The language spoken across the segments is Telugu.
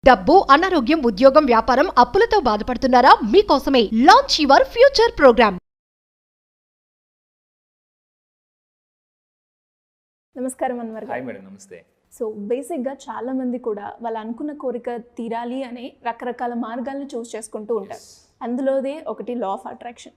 డబ్బు, అనారోగ్యం, ఉద్యోగం, వ్యాపారం, అప్పులతో బాధపడుతున్నారా? మీకోసమే లాంచ్ యువర్ ఫ్యూచర్ ప్రోగ్రామ్. నమస్కారం అన్వర్ గారు. హాయ్ మేడం, నమస్తే. సో బేసిక్గా చాలామంది కూడా వాళ్ళు అనుకున్న కోరిక తీరాలి అనే రకరకాల మార్గాలను చూస్ చేసుకుంటూ ఉంటారు. అందులోదే ఒకటి లా ఆఫ్ అట్రాక్షన్.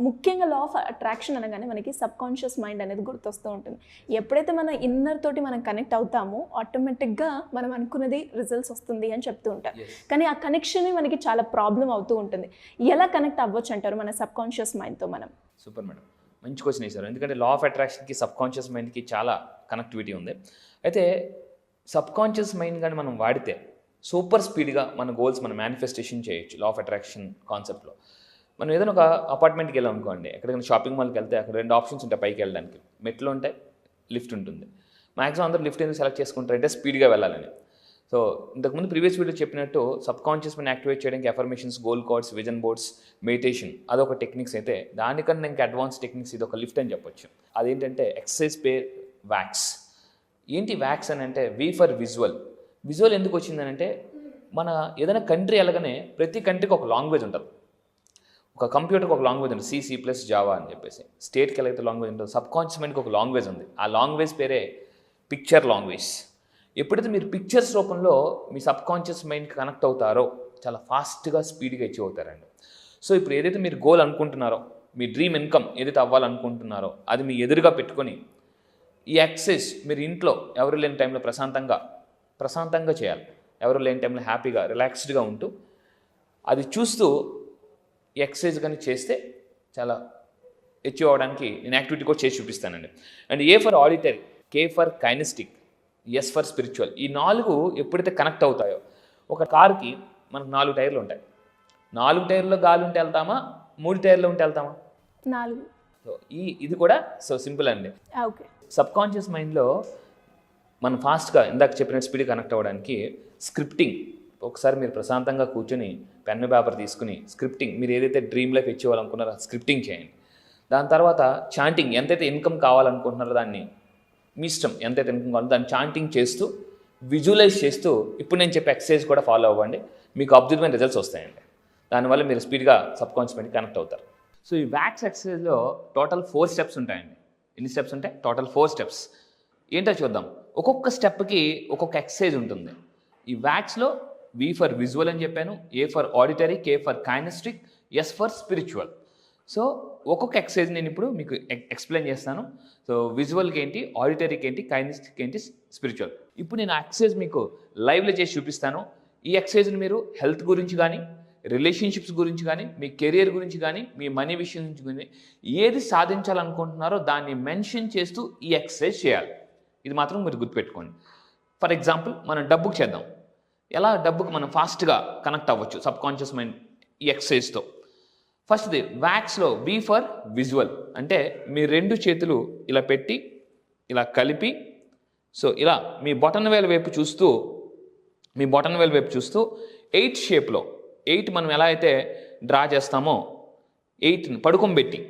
ముఖ్యంగా లా ఆఫ్ అట్రాక్షన్ అనగానే మనకి సబ్ కాన్షియస్ మైండ్ అనేది గుర్తొస్తూ ఉంటుంది. ఎప్పుడైతే మన ఇన్నర్ తోటి మనం కనెక్ట్ అవుతామో ఆటోమేటిక్గా మనం అనుకున్నది రిజల్ట్స్ వస్తుంది అని చెప్తూ ఉంటారు. కానీ ఆ కనెక్షన్ మనకి చాలా ప్రాబ్లం అవుతూ ఉంటుంది. ఎలా కనెక్ట్ అవ్వచ్చు అంటారు మన సబ్ కాన్షియస్ మైండ్తో మనం? సూపర్ మేడం, మంచి క్వశ్చన్ వేశారు. ఎందుకంటే లా ఆఫ్ అట్రాక్షన్కి సబ్ కాన్షియస్ మైండ్కి చాలా కనెక్టివిటీ ఉంది. అయితే సబ్ కాన్షియస్ మైండ్ కానీ మనం వాడితే సూపర్ స్పీడ్గా మన గోల్స్ మనం మేనిఫెస్టేషన్ చేయొచ్చు. లా ఆఫ్ అట్రాక్షన్ కాన్సెప్ట్లో మనం ఏదైనా ఒక అపార్ట్మెంట్కి వెళ్ళాం అనుకోండి, ఎక్కడికైనా షాపింగ్ మాల్కి వెళ్తే అక్కడ 2 ఆప్షన్స్ ఉంటాయి పైకి వెళ్ళడానికి. మెట్లు ఉంటాయి, లిఫ్ట్ ఉంటుంది. మ్యాక్సిమం అందరూ లిఫ్ట్ ఎందుకు సెలెక్ట్ చేసుకుంటారంటే స్పీడ్గా వెళ్ళాలని. సో ఇంతకుముందు ప్రీవియస్ వీడియో చెప్పినట్టు సబ్ కాన్షియస్ మైండ్ యాక్టివేట్ చేయడానికి affirmations, goal cards, vision boards, meditation అదొక టెక్నిక్స్ అయితే, దానికన్నా ఇంకా అడ్వాన్స్ టెక్నిక్స్ ఇది ఒక లిఫ్ట్ అని చెప్పొచ్చు. అదేంటంటే ఎక్సర్సైజ్ పేర్ వ్యాక్స్. ఏంటి వ్యాక్స్ అని అంటే వి ఫర్ విజువల్. విజువల్ ఎందుకు వచ్చిందనంటే మన ఏదైనా కంట్రీ వెళ్ళగానే ప్రతి కంట్రీకి ఒక లాంగ్వేజ్ ఉంటుంది. ఒక కంప్యూటర్కి ఒక లాంగ్వేజ్ ఉంటుంది, C++, జావా అని చెప్పేసి. స్టేట్కి వెళ్ళైతే లాంగ్వేజ్ ఉంటుంది, సబ్ కాన్షియస్ మైండ్కి ఒక లాంగ్వేజ్ ఉంది. ఆ లాంగ్వేజ్ పేరే పిక్చర్ లాంగ్వేజ్. ఎప్పుడైతే మీరు పిక్చర్స్ రూపంలో మీ సబ్ కాన్షియస్ మైండ్కి కనెక్ట్ అవుతారో చాలా ఫాస్ట్గా, స్పీడ్గా అచీవ్ అవుతారండి. సో ఇప్పుడు ఏదైతే మీరు గోల్ అనుకుంటున్నారో, మీ డ్రీమ్ ఇన్కమ్ ఏదైతే అవ్వాలనుకుంటున్నారో అది మీ ఎదురుగా పెట్టుకొని ఈ ఎక్సర్సైజ్ మీరు ఇంట్లో ఎవరు లేని టైంలో ప్రశాంతంగా చేయాలి. ఎవరు లేని టైంలో హ్యాపీగా, రిలాక్స్డ్గా ఉంటూ అది చూస్తూ ఈ ఎక్సర్సైజ్ కానీ చేస్తే చాలా అచీవ్ అవ్వడానికి నేను యాక్టివిటీ కూడా చేసి చూపిస్తానండి. And A for auditory, K for kinaesthetic, S for spiritual. ఈ 4 ఎప్పుడైతే కనెక్ట్ అవుతాయో, ఒక కార్కి మనకు 4 టైర్లు ఉంటాయి. 4 టైర్లో గాలి ఉంటే వెళ్తామా, 3 టైర్లో ఉంటే వెళ్తామా? 4. సో ఇది కూడా సో సింపుల్ అండి. ఓకే. సబ్ కాన్షియస్ మైండ్లో మనం ఫాస్ట్గా ఇందాక చెప్పినట్టు స్పీడ్ కనెక్ట్ అవ్వడానికి స్క్రిప్టింగ్. ఒకసారి మీరు ప్రశాంతంగా కూర్చొని పెన్ను పేపర్ తీసుకుని స్క్రిప్టింగ్, మీరు ఏదైతే డ్రీమ్ లైఫ్ ఇచ్చేవాలనుకున్నారో స్క్రిప్టింగ్ చేయండి. దాని తర్వాత చాంటింగ్, ఎంతైతే ఇన్కమ్ కావాలనుకుంటున్నారో దాన్ని మీ ఇష్టం, ఎంతైతే ఇన్కమ్ కావాలో దాన్ని చాంటింగ్ చేస్తూ, విజువలైజ్ చేస్తూ ఇప్పుడు నేను చెప్పే ఎక్సర్సైజ్ కూడా ఫాలో అవ్వండి. మీకు అద్భుతమైన రిజల్ట్స్ వస్తాయండి. దానివల్ల మీరు స్పీడ్గా సబ్ కాన్షియస్ మైండ్కి కనెక్ట్ అవుతారు. సో ఈ వ్యాక్స్ ఎక్సర్సైజ్లో టోటల్ 4 స్టెప్స్ ఉంటాయండి. ఎన్ని స్టెప్స్ ఉంటాయి? Total 4 steps. ఏంటో చూద్దాం. ఒక్కొక్క స్టెప్కి ఒక్కొక్క ఎక్సర్సైజ్ ఉంటుంది. ఈ వ్యాక్స్లో V ఫర్ విజువల్ అని చెప్పాను, A for auditory, K for kinaesthetic, S for spiritual. So ఒక్కొక్క ఎక్సర్సైజ్ నేను ఇప్పుడు మీకు ఎక్స్ప్లెయిన్ చేస్తాను. సో విజువల్కి ఏంటి, ఆడిటరీకి ఏంటి, కైనెస్టిక్ ఏంటి, స్పిరిచువల్. ఇప్పుడు నేను ఆ ఎక్సర్సైజ్ మీకు లైవ్లో చేసి చూపిస్తాను. ఈ ఎక్సర్సైజ్ని మీరు హెల్త్ గురించి కానీ, రిలేషన్షిప్స్ గురించి కానీ, మీ కెరియర్ గురించి కానీ, మీ మనీ విషయం గురించి కానీ ఏది సాధించాలనుకుంటున్నారో దాన్ని మెన్షన్ చేస్తూ ఈ ఎక్సర్సైజ్ చేయాలి. ఇది మాత్రం మీరు గుర్తుపెట్టుకోండి. ఫర్ ఎగ్జాంపుల్ మనం డబ్బుకు చేద్దాం. ఎలా డబ్బుకు మనం ఫాస్ట్గా కనెక్ట్ అవ్వచ్చు సబ్ కాన్షియస్ మైండ్ ఈ ఎక్సర్సైజ్తో? ఫస్ట్ది వ్యాక్స్లో V ఫర్ విజువల్ అంటే మీ 2 చేతులు ఇలా పెట్టి ఇలా కలిపి, సో ఇలా మీ బొటన్ వేలు వైపు చూస్తూ 8 షేప్లో, 8 మనం ఎలా అయితే డ్రా చేస్తామో 8 పడుకోబెట్టి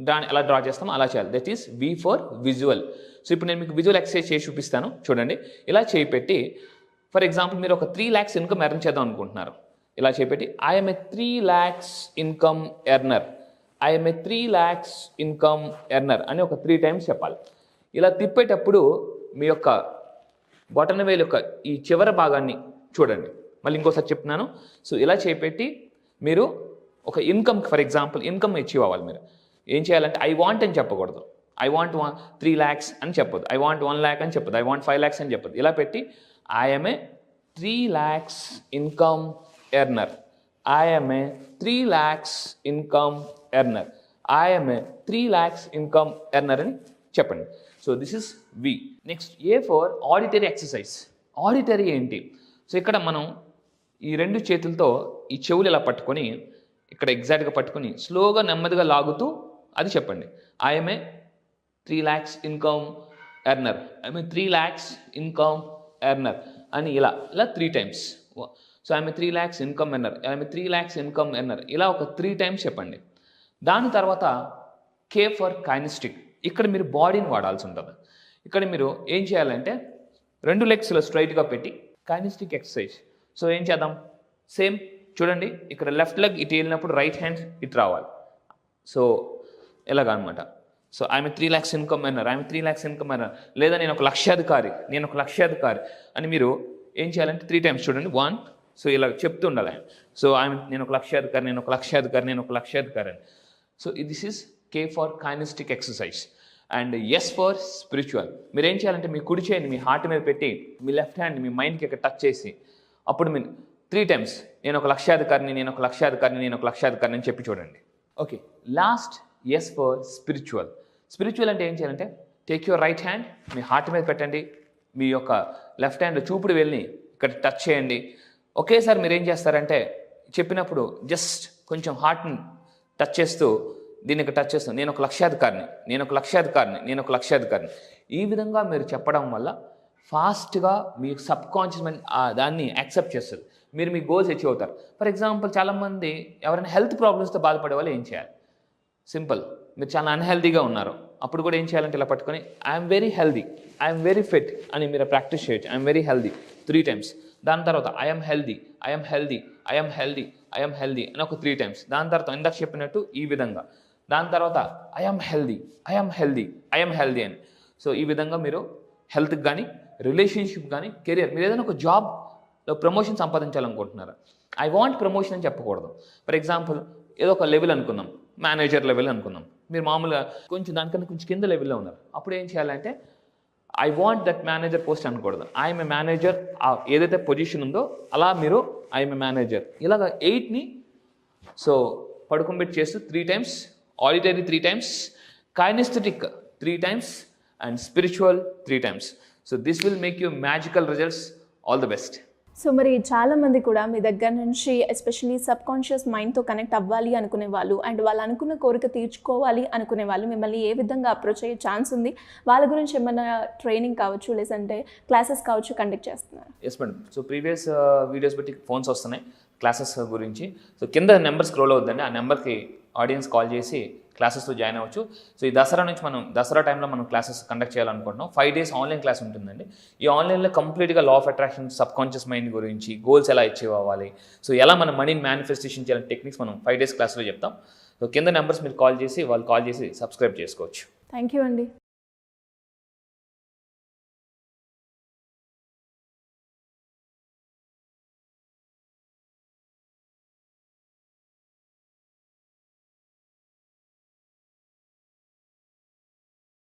దాన్ని ఎలా డ్రా చేస్తామో అలా చేయాలి. That is V for visual. So ఇప్పుడు నేను మీకు విజువల్ ఎక్సర్సైజ్ చేసి చూపిస్తాను చూడండి. ఇలా చేయిపెట్టి ఫర్ ఎగ్జాంపుల్ మీరు ఒక 3 lakhs ఇన్కమ్ ఎర్న్ చేద్దాం అనుకుంటున్నారు. ఇలా చేయిపెట్టి I'm a 3 lakhs income earner, I'm a 3 lakhs income earner అని ఒక 3 times చెప్పాలి. ఇలా తిప్పేటప్పుడు మీ యొక్క బొటన వేలు యొక్క ఈ చివరి భాగాన్ని చూడండి. మళ్ళీ ఇంకోసారి చెప్తున్నాను. సో ఇలా చేపెట్టి మీరు ఒక income, for example income achieve అవ్వాలి. మీరు ఏం చేయాలంటే ఐ వాంట్ అని చెప్పకూడదు. ఐ వాంట్ 3 lakhs అని చెప్పొద్దు. ఐ వాంట్ 1 lakh అని చెప్పొద్దు. ఐ వాంట్ 5 lakhs అని చెప్పొద్దు. ఇలా పెట్టి I'm a 3 lakhs income earner, I'm a 3 lakhs income earner, I'm a 3 lakhs income earner అని చెప్పండి. So this is V. Next A for auditory exercise. Auditory ఏంటి? సో ఇక్కడ మనం ఈ 2 చేతులతో ఈ చెవులు ఇలా పట్టుకొని ఇక్కడ ఎగ్జాక్ట్గా పట్టుకొని స్లోగా నెమ్మదిగా లాగుతూ అది చెప్పండి. I'm a 3 lakhs income earner, I'm a 3 lakhs income earner అని ఇలా 3 times. So I'm a 3 lakhs income earner, I'm a 3 lakhs income earner ఇలా ఒక 3 times చెప్పండి. దాని తర్వాత K ఫర్ కైనెస్టిక్. ఇక్కడ మీరు బాడీని వాడాల్సి ఉంటుంది. ఇక్కడ మీరు ఏం చేయాలంటే 2 legs స్ట్రైట్గా పెట్టి కైనెస్టిక్ ఎక్సర్సైజ్. సో ఏం చేద్దాం, సేమ్ చూడండి, ఇక్కడ లెఫ్ట్ లెగ్ ఇటు వెళ్ళినప్పుడు రైట్ హ్యాండ్ ఇటు రావాలి. సో ఎలాగనమాట. సో ఆమె 3 lakhs ఇన్కమ్ అన్నారు, ఆమె 3 lakhs ఇన్కమ్ అన్నారు, లేదా నేను ఒక లక్షాధికారి అని మీరు ఏం చేయాలంటే 3 times చూడండి. 1, సో ఇలా చెప్తూ ఉండాలి. సో నేను ఒక లక్షాధికారి. So this is K for kinetic exercise and S for spiritual. మీరు ఏం చేయాలంటే మీ కుడి చేయండి మీ హార్ట్ మీద పెట్టి మీ లెఫ్ట్ హ్యాండ్ మీ మైండ్కి ఇక్కడ టచ్ చేసి అప్పుడు మీరు 3 times నేను ఒక లక్షాధికారిని అని చెప్పి చూడండి. Okay, last S for spiritual. Spiritual అంటే ఏం చేయాలంటే take your right hand me heart మీద పెట్టండి, మీ యొక్క లెఫ్ట్ హ్యాండ్ చూపుడు వెళ్ళి ఇక్కడ టచ్ చేయండి. ఒకేసారి మీరు ఏం చేస్తారంటే చెప్పినప్పుడు జస్ట్ కొంచెం హార్ట్ని టచ్ చేస్తూ దీన్ని ఇక్కడ టచ్ చేస్తాను, నేను ఒక లక్షాధికారిని. ఈ విధంగా మీరు చెప్పడం వల్ల ఫాస్ట్గా మీ సబ్ కాన్షియస్ మైండ్ దాన్ని యాక్సెప్ట్ చేస్తుంది, మీరు మీ గోల్స్ అచీవ్ అవుతారు. ఫర్ ఎగ్జాంపుల్ చాలామంది ఎవరైనా హెల్త్ ప్రాబ్లమ్స్తో బాధపడే వాళ్ళు ఏం చేయాలి, సింపుల్, మీరు చాలా అన్హెల్దీగా ఉన్నారు, అప్పుడు కూడా ఏం చేయాలంటే ఇలా పట్టుకొని I'm very healthy, I'm very fit అని మీరు ప్రాక్టీస్ చేయొచ్చు. I'm very healthy 3 times. దాని తర్వాత ఐఎమ్ హెల్దీ అని ఒక 3 times. దాని తర్వాత ఇందాక చెప్పినట్టు ఈ విధంగా, దాని తర్వాత ఐఎమ్ హెల్దీ అని. సో ఈ విధంగా మీరు హెల్త్కి కానీ రిలేషన్షిప్ కానీ కెరియర్, మీరు ఏదైనా ఒక జాబ్లో ప్రమోషన్ సంపాదించాలనుకుంటున్నారు, ఐ వాంట్ ప్రమోషన్ అని చెప్పకూడదు. ఫర్ ఎగ్జాంపుల్ ఏదో ఒక లెవెల్ అనుకుందాం, మేనేజర్ లెవెల్ అనుకుందాం, మీరు మామూలుగా కొంచెం దానికన్నా కొంచెం కింద లెవెల్లో ఉన్నారు, అప్పుడు ఏం చేయాలంటే I want that manager post అనకూడదు, ఐఎమ్ ఏ మేనేజర్. ఏదైతే పొజిషన్ ఉందో అలా మీరు ఐఎమ్ ఏ మేనేజర్, ఇలాగ 8ని సో పడుకోబెట్టి చేస్తూ 3 times, auditory 3 times, kinaesthetic 3 times and spiritual 3 times. So this will make you magical results. All the best. So మరి చాలామంది కూడా మీ దగ్గర నుంచి ఎస్పెషల్లీ సబ్ కాన్షియస్ మైండ్తో కనెక్ట్ అవ్వాలి అనుకునే వాళ్ళు అండ్ వాళ్ళు అనుకున్న కోరిక తీర్చుకోవాలి అనుకునే వాళ్ళు మిమ్మల్ని ఏ విధంగా అప్రోచ్ అయ్యే ఛాన్స్ ఉంది, వాళ్ళ గురించి ఏమైనా ట్రైనింగ్ కావచ్చు లేదంటే క్లాసెస్ కావచ్చు కండక్ట్ చేస్తున్నారు? Yes madam. So previous videos బట్టి ఫోన్స్ వస్తున్నాయి క్లాసెస్ గురించి. సో కింద నెంబర్ స్క్రోల్ అవుతుందండి, ఆ నెంబర్కి ఆడియన్స్ కాల్ చేసి క్లాసెస్లో జాయిన్ అవ్వచ్చు. సో ఈ దసరా టైంలో మనం క్లాసెస్ కండక్ట్ చేయాలనుకుంటున్నాం. 5 days ఆన్లైన్ క్లాస్ ఉంటుందండి. ఈ ఆన్లైన్లో కంప్లీట్గా law of attraction, sub conscious mind గురించి, గోల్స్ ఎలా అచీవ్ అవ్వాలి, సో ఎలా మన మనీని మేనిఫెస్టేషన్ చేయాలని టెక్నిక్స్ మనం 5 days క్లాస్లో చెప్తాం. సో కింద నెంబర్స్ మీరు కాల్ చేసి సబ్స్క్రైబ్ చేసుకోవచ్చు. థ్యాంక్ యూ అండి.